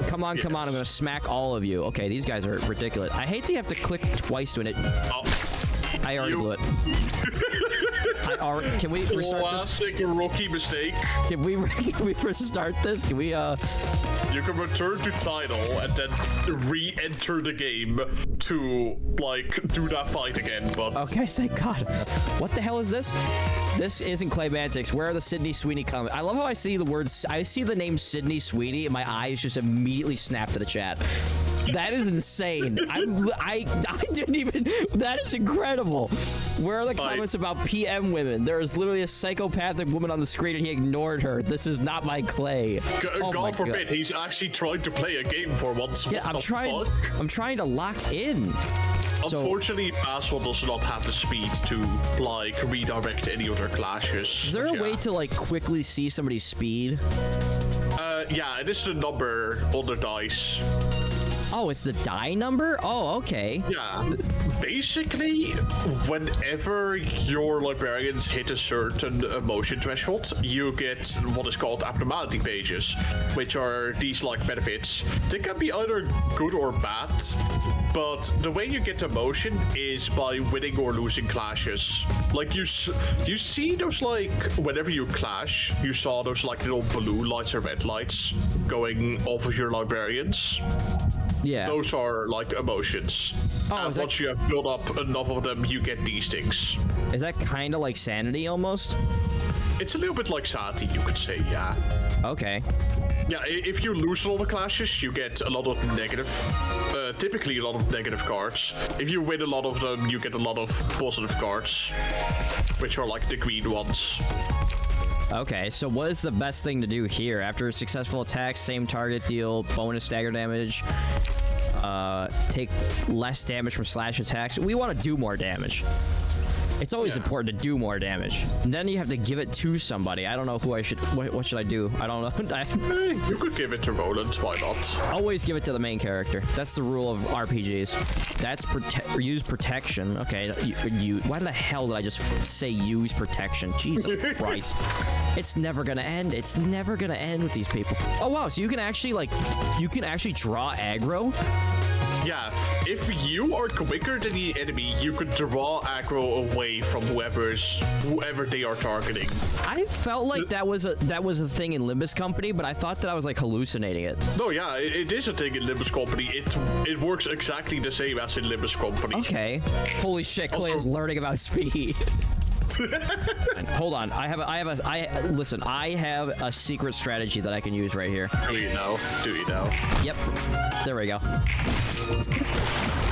Come on, come on. I'm gonna smack all of you. Okay, these guys are ridiculous. I hate that you have to click twice to it. I already blew it. Can we restart Classic rookie mistake. Can we restart this? Can we, You can return to title and then re-enter the game to, like, do that fight again, but... Okay, thank God. What the hell is this? This isn't Claymantics. Where are the Sydney Sweeney comments? I love how I see the words... I see the name Sydney Sweeney, and my eyes just immediately snap to the chat. That is insane. I didn't even... That is incredible. Where are the comments about PM women? There is literally a psychopathic woman on the screen, and he ignored her. This is not my Clay. God forbid, he's actually trying to play a game for once. Yeah, I'm trying to lock in. Unfortunately, Aswell does not have the speed to, like, redirect any other clashes. Is there a way to, like, quickly see somebody's speed? Yeah, it is the number on the dice. Oh, it's the die number? Oh, okay. Yeah. Basically, whenever your librarians hit a certain emotion threshold, you get what is called abnormality pages, which are these, like, benefits. They can be either good or bad, but the way you get emotion is by winning or losing clashes. Like, you see those, like, whenever you clash, you saw those, like, little blue lights or red lights going off of your librarians. Yeah. Those are, like, emotions. Oh, and once you have built up enough of them, you get these things. Is that kind of like sanity, almost? It's a little bit like sanity, you could say, yeah. Okay. Yeah, if you lose a lot of clashes, you get a lot of negative, typically a lot of negative cards. If you win a lot of them, you get a lot of positive cards, which are, like, the green ones. Okay, so what is the best thing to do here? After a successful attack, same target deal, bonus stagger damage, take less damage from slash attacks. We want to do more damage. It's always important to do more damage. And then you have to give it to somebody. I don't know who I should... What should I do? I don't know. You could give it to Roland. Why not? Always give it to the main character. That's the rule of RPGs. That's use protection. Okay. Why the hell did I just say use protection? Jesus Christ. It's never gonna end. It's never gonna end with these people. Oh, wow. So you can actually, like... You can actually draw aggro? Yeah, if you are quicker than the enemy, you could draw aggro away from whoever they are targeting. I felt like that was a thing in Limbus Company, but I thought that I was like hallucinating it. No, yeah, it is a thing in Limbus Company. It works exactly the same as in Limbus Company. Okay. Holy shit, Clay is learning about speed. Hold on, listen, I have a secret strategy that I can use right here. Do you know? Do you know? Yep. There we go.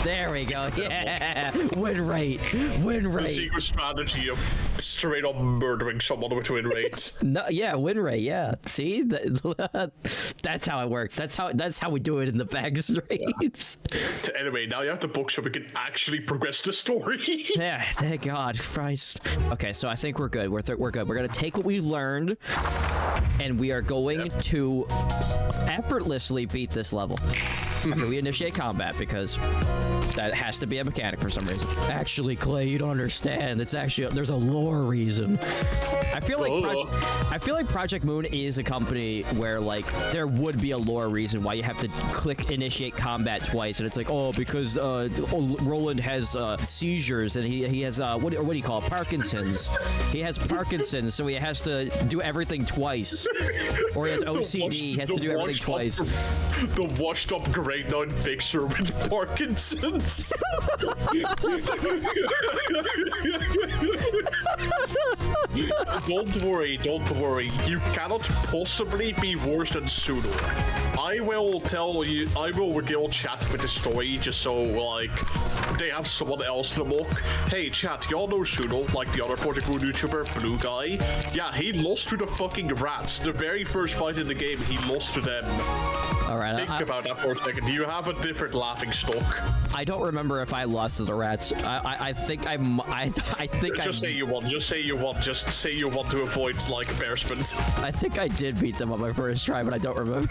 There we go. Yeah. Win rate. Win rate. The secret strategy of straight up murdering someone with win rate. No, yeah, win rate. Yeah. See, that's how it works. That's how we do it in the back streets. Yeah. Anyway, now you have the book so we can actually progress the story. Yeah. Thank God, Christ. Okay, so I think we're good. We're good. We're gonna take what we learned, and we are going to effortlessly beat this level. After we initiate combat, because that has to be a mechanic for some reason. Actually, Clay, you don't understand. It's actually there's a lore reason. I feel like Project Moon is a company where like there would be a lore reason why you have to click initiate combat twice, and it's like, oh, because Roland has seizures and he has what do you call it? Parkinson's. He has Parkinson's, so he has to do everything twice. Or he has OCD. He has to do everything twice. The washed up grade 9 fixer with Parkinson's. Don't worry. You cannot possibly be worse than Suno. I will regale chat with the story just so, like, they have someone else to mock. Hey, chat, y'all know Suno, like the other Portugal YouTuber, Blue Guy? Yeah, he lost to the fucking rats. The very first fight in the game, he lost to them. All right. Think about that for a second. Do you have a different laughing stock? I don't remember if I lost to the rats. I think Just say you won. Just say you won. Just say you want to avoid, like, embarrassment. I think I did beat them on my first try, but I don't remember.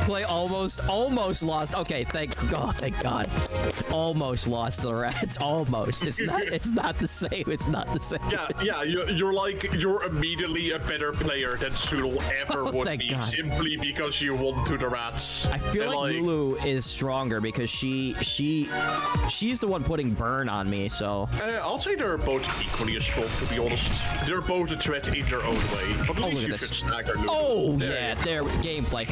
play almost lost. Okay, thank God. Almost lost to the rats. Almost. It's not the same. It's not the same. Yeah. You're immediately a better player than Zoodle ever would be, God. simply because you won to the rats. I feel like Lulu is stronger because she's the one putting burn on me. So I'll say they're both equally as strong, to be honest. They're both a threat in their own way. But at least you should stagger Lulu. Oh yeah, there gameplay.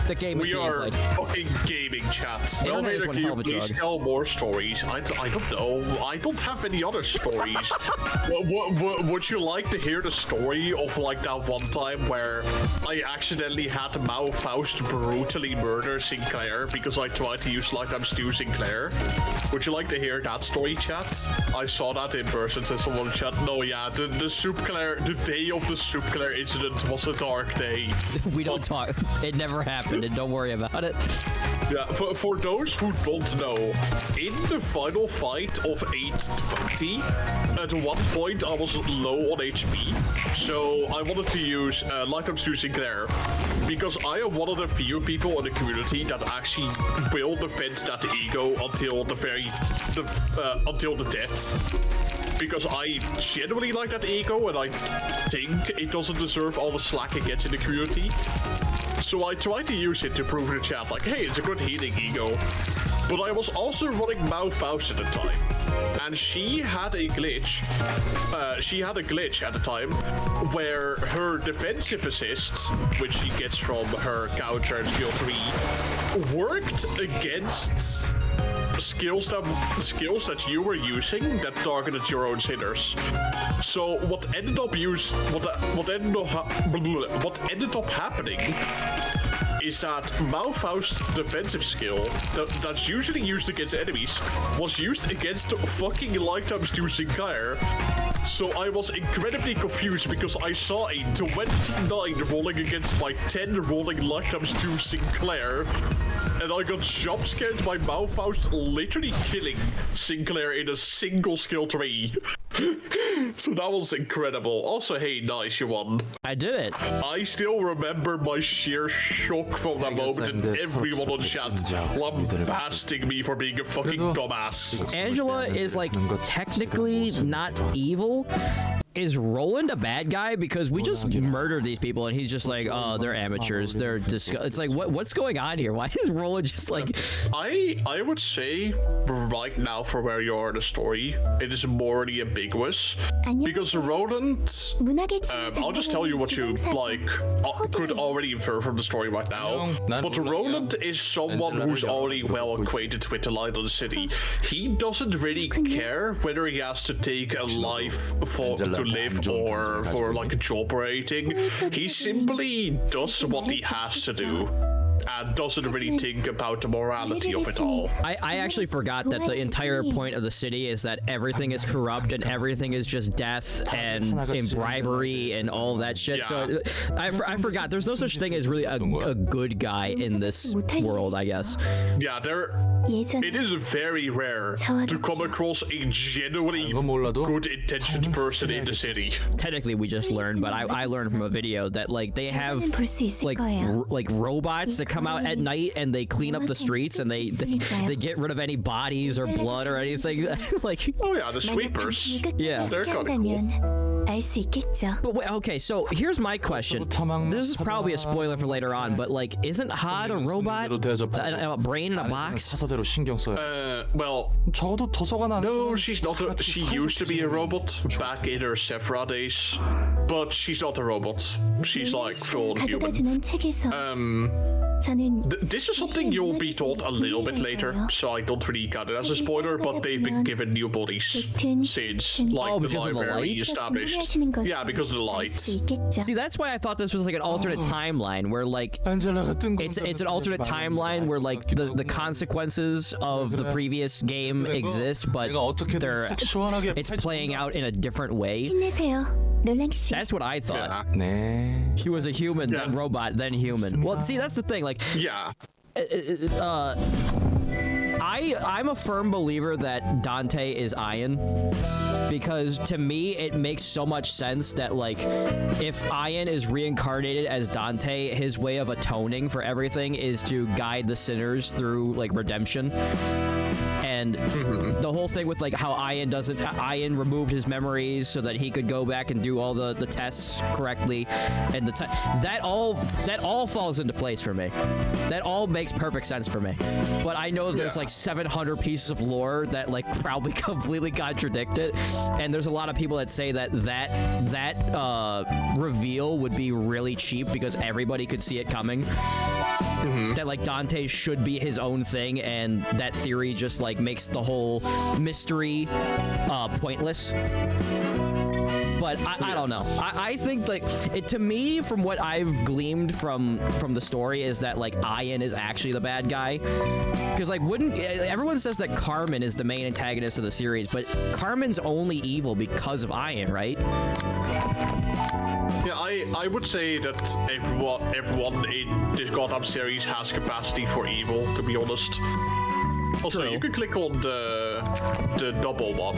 The game is We are gameplay. fucking gaming, chat. Internet is Elevator, one can hell you of a please drug. tell more stories? I don't know. I don't have any other stories. Would you like to hear the story of like that one time where I accidentally had Mao Faust brutally murder Sinclair because I tried to use Lifetime Stew Sinclair? Would you like to hear that story, chat? I saw that in person, said someone in chat. No, yeah, the day of the Soup Claire incident was a dark day. We don't talk. It never happened, and don't worry about it. Yeah, for those who don't know, in the final fight of 820, at one point I was low on HP, so I wanted to use Lifetime Stew Sinclair, because I am one of the few people in the community that actually will defend that ego until the death. Because I genuinely like that ego, and I think it doesn't deserve all the slack it gets in the community. So I tried to use it to prove to the chat, like, hey, it's a good healing ego. But I was also running Mao Faust at the time. And she had a glitch. At the time where her defensive assist, which she gets from her counter and skill 3, worked against skills that you were using that targeted your own sinners. So what ended up happening is that Mao Faust's defensive skill that's usually used against enemies was used against fucking Lifetime Stew Sinclair. So I was incredibly confused because I saw a 29 rolling against my 10 rolling Lifetime Stew Sinclair, and I got jump scared by Mao Faust literally killing Sinclair in a single skill tree. So that was incredible. Also, hey, nice, you won. I did it. I still remember my sheer shock from that moment, and everyone on chat lambasting me for being a fucking dumbass. Angela is like technically not evil. Is Roland a bad guy? Because we just murdered these people, and he's just like, oh, they're amateurs. They're it's like, what's going on here? Why is Roland just like? I would say right now, for where you are in the story, it is morally ambiguous because Roland. I'll just tell you what you like could already infer from the story right now. But Roland is someone who's already well acquainted with the light of the city. He doesn't really care whether he has to take a life to live or for like a job or anything. He simply does what he has to do and doesn't really think about the morality of it all. I actually forgot that the entire point of the city is that everything is corrupt and everything is just death and bribery and all that shit. Yeah. So I forgot. There's no such thing as really a good guy in this world, I guess. Yeah, it is very rare to come across a genuinely good-intentioned person in the city. Technically, we just learned, but I learned from a video that like they have like robots that come out at night and they clean up the streets and they get rid of any bodies or blood or anything. Like, oh yeah, the sweepers. Yeah, they're kind of cool. But wait, okay, so here's my question. This is probably a spoiler for later on, but like, isn't Had a robot? A brain in a box? Well, no, she's not. She used to be a robot back in her Sephra days, but she's not a robot. She's like full human. This is something you'll be told a little bit later, so I don't really count it as a spoiler, but they've been given new bodies since like the library established. Yeah, because of the light. See, that's why I thought this was like an alternate timeline where like it's an alternate timeline where like the consequences of the previous game exist, but it's playing out in a different way. That's what I thought. Yeah. She was a human, then robot, then human. Well, see, that's the thing. Like, yeah. I'm a firm believer that Dante is Ian. because to me it makes so much sense that like if Ian is reincarnated as Dante, his way of atoning for everything is to guide the sinners through like redemption. And the whole thing with like how Ian removed his memories so that he could go back and do all the tests correctly, and that all falls into place for me. That all makes perfect sense for me. But I know there's like 700 pieces of lore that like probably completely contradict it, and there's a lot of people that say that reveal would be really cheap because everybody could see it coming. That like Dante should be his own thing, and that theory just like makes the whole mystery pointless. But I don't know. I think like it, to me, from what I've gleaned from the story, is that like Ian is actually the bad guy. Because like everyone says that Carmen is the main antagonist of the series, but Carmen's only evil because of Ian, right? Yeah, I would say that everyone in this goddamn series has capacity for evil, to be honest. Also, you can click on the double one.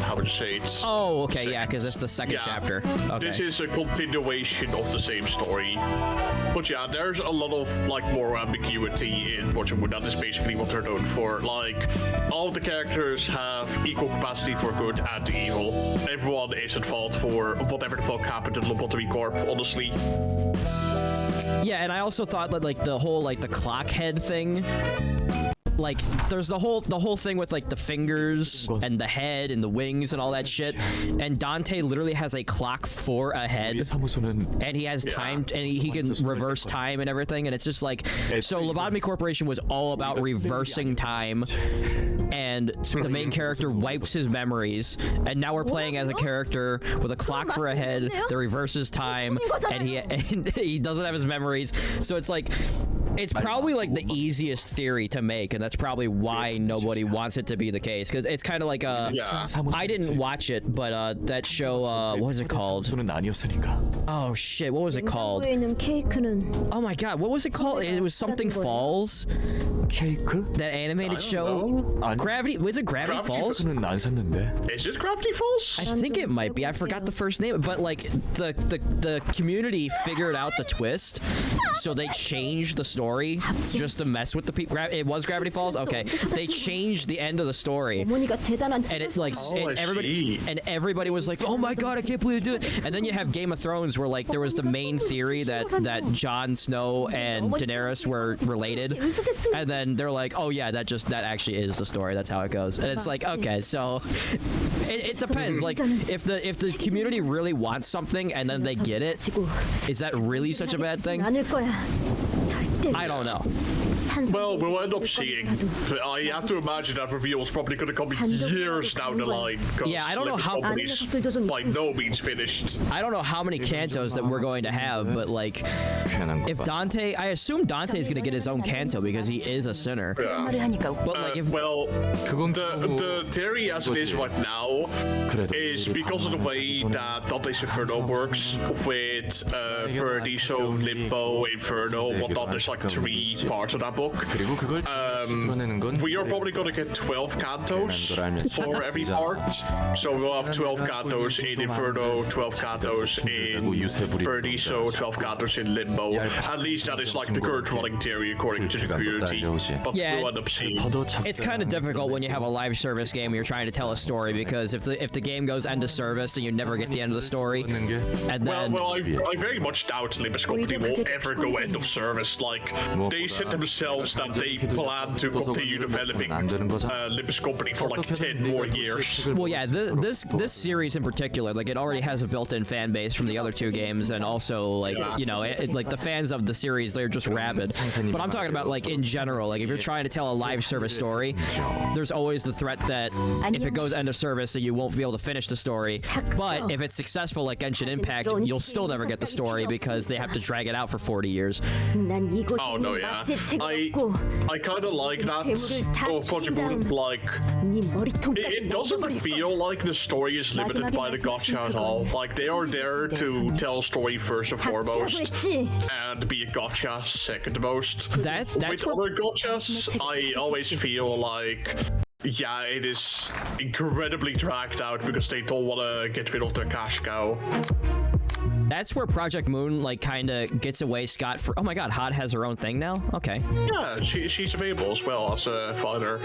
How would you say it? Oh, okay, yeah, because it's the second chapter. Okay. This is a continuation of the same story. But yeah, there's a lot of like moral ambiguity in Bojang. That is basically what they're known for. Like, all of the characters have equal capacity for good and evil. Everyone is at fault for whatever the fuck happened in Lobotomy Corp, honestly. Yeah, and I also thought that like the whole like the clock head thing, like there's the whole thing with like the fingers and the head and the wings and all that shit, and Dante literally has a clock for a head, and he has time, and he can reverse time and everything, and it's just like, so Lobotomy Corporation was all about reversing time, and the main character wipes his memories, and now we're playing as a character with a clock for a head that reverses time, and he doesn't have his memories, so it's like, it's probably like the easiest theory to make, and that's probably why nobody wants it to be the case, because it's kind of like I didn't watch it, but that show, what was it called? Oh shit, what was it called? Oh my god, what was it called? It was something Falls. That animated show. Gravity, was it Gravity Falls? Is it Gravity Falls? I think it might be. I forgot the first name, but like the community figured out the twist, so they changed the story just to mess with the people. It was Gravity Falls. Okay, they changed the end of the story, and it's like everybody was like, "Oh my god, I can't believe they do it!" And then you have Game of Thrones, where like there was the main theory that Jon Snow and Daenerys were related, and then they're like, "Oh yeah, that actually is the story. That's how it goes." And it's like, okay, so it depends. Like if the community really wants something and then they get it, is that really such a bad thing? I don't know. Well, we'll end up seeing. I have to imagine that reveal is probably going to come years down the line. Yeah, I don't know how. By no means finished. I don't know how many cantos that we're going to have, but like, if Dante, I assume Dante is going to get his own canto because he is a sinner. Yeah. But like, well, the theory as it is right now is because of the way that Dante's Inferno works with Paradiso, Limbo, Inferno, whatnot. There's like 3 parts of that book. We are probably going to get 12 cantos for every part. So we'll have 12 cantos in Inferno, 12 cantos in Paradiso, 12 cantos in Limbo. At least that is like the current running theory according to the community. But we'll end up seeing. It's kind of difficult when you have a live service game and you're trying to tell a story, because if the game goes end of service and you never get the end of the story, and then well, I very much doubt Limbus Company will ever go end of service. Like, they said themselves that they plan to continue developing Limbus Company for like 10 more years. Well, yeah, this series in particular, like, it already has a built-in fan base from the other 2 games, and also like you know, like the fans of the series, they're just rabid. But I'm talking about like in general, like if you're trying to tell a live service story, there's always the threat that if it goes end of service, that you won't be able to finish the story. But if it's successful like Genshin Impact, you'll still never get the story because they have to drag it out for 40 years. Oh no, yeah. I kind of like that. Project Moon, like, it doesn't feel like the story is limited by the gacha at all. Like, they are there to tell a story first and foremost, and be a gacha second most. That's with other gachas, I always feel like Yeah, it is incredibly dragged out because they don't want to get rid of their cash cow. That's where Project Moon like kind of gets away scot-free. Oh my god, Hot has her own thing now? Okay. Yeah, she's available as well as a fighter.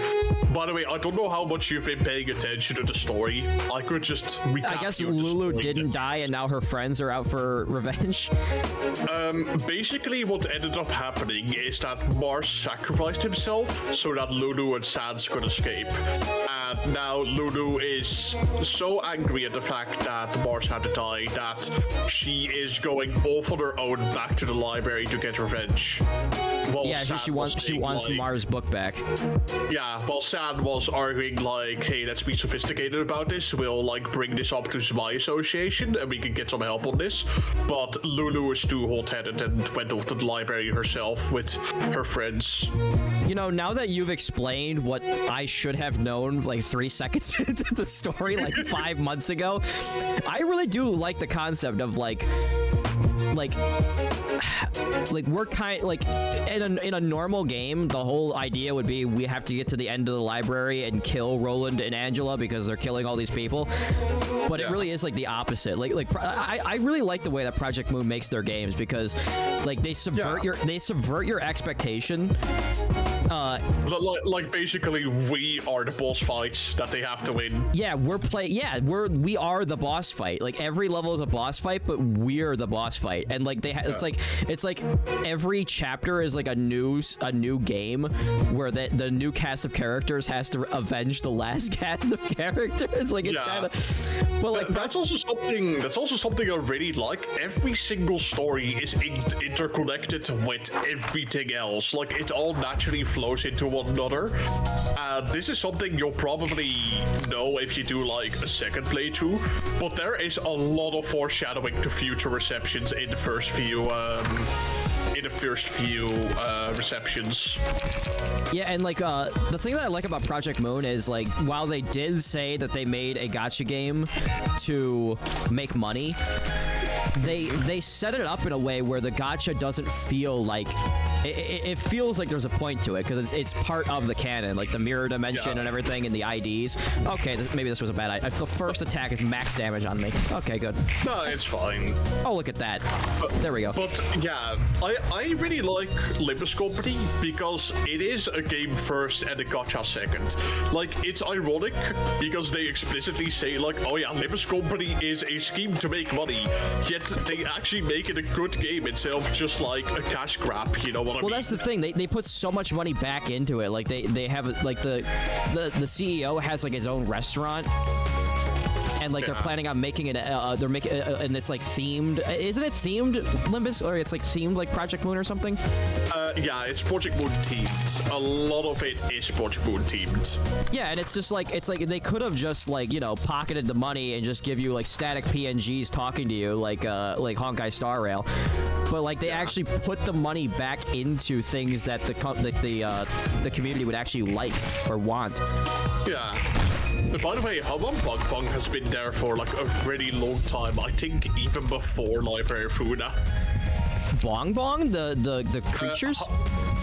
By the way, I don't know how much you've been paying attention to the story. I could just recap. I guess Lulu didn't die and now her friends are out for revenge. Basically what ended up happening is that Mars sacrificed himself so that Lulu and Sans could escape. And now Lulu is so angry at the fact that Mars had to die that she is going both on her own back to the library to get revenge. Yeah, she wants like, Mars' book back. Yeah, well, San was arguing like, hey, let's be sophisticated about this. We'll like bring this up to my association and we can get some help on this. But Lulu is too hot-headed and went off to the library herself with her friends. You know, now that you've explained what I should have known like 3 seconds into the story, like 5 months ago, I really do like the concept of like we're kind like in a normal game, the whole idea would be we have to get to the end of the library and kill Roland and Angela because they're killing all these people. But it really is like the opposite. I really like the way that Project Moon makes their games because like they subvert your expectation. Like basically we are the boss fights that they have to win. Yeah, we are the boss fight. Like every level is a boss fight, but we're the boss fight. And like it's like every chapter is like a new game where the new cast of characters has to avenge the last cast of characters. Like it's kind of, but like that's also something I really like. Every single story is interconnected with everything else. Like it all naturally flows into one another. This is something you'll probably know if you do like a second playthrough, but there is a lot of foreshadowing to future receptions in the first few receptions. Yeah, and like the thing that I like about Project Moon is like while they did say that they made a gacha game to make money, they set it up in a way where the gacha doesn't feel like it feels like there's a point to it because it's part of the canon, like the mirror dimension and everything and the IDs. Okay, maybe this was a bad idea. The first attack is max damage on me. Okay, good. No, it's fine. Oh, look at that. There we go. But yeah, I really like Limbus Company because it is a game first and a gacha second. Like, it's ironic because they explicitly say like, oh yeah, Limbus Company is a scheme to make money, yet they actually make it a good game itself, just like a cash grab, you know? Well, that's the thing. They put so much money back into it. Like they have like the CEO has like his own restaurant, and like they're planning on making it. They're making and it's like themed. Isn't it themed Limbus, or it's like themed like Project Moon or something? Yeah, it's Project Moon themed. A lot of it is Project Moon themed. Yeah, and it's like they could have just like, you know, pocketed the money and just give you like static PNGs talking to you like Honkai Star Rail. But like they actually put the money back into things that the community would actually like or want. Yeah. But by the way, Haban Bong Bong has been there for like a really long time. I think even before Library of Ruina. Bong Bong? The creatures?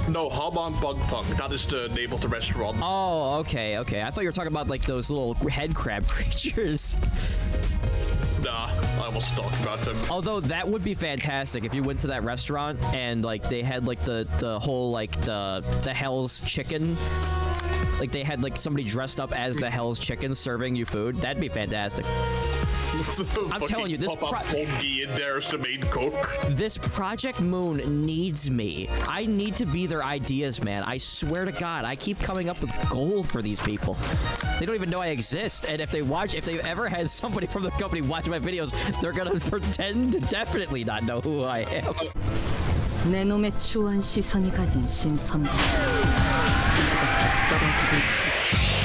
No, Haban Bong Bong. That is the name of the restaurant. Oh, okay. I thought you were talking about like those little head crab creatures. Nah, I wasn't talking about them. Although that would be fantastic if you went to that restaurant and like they had like the whole like the Hell's Chicken. Like they had like somebody dressed up as the Hell's Chicken serving you food. That'd be fantastic. I'm telling you, there's the main cook. This Project Moon needs me. I need to be their ideas, man. I swear to God, I keep coming up with gold for these people. They don't even know I exist, and if they've ever had somebody from the company watch my videos, they're gonna pretend to definitely not know who I am. 내 놈의 추한 시선이 가진 신선감. 떨어지고 있어.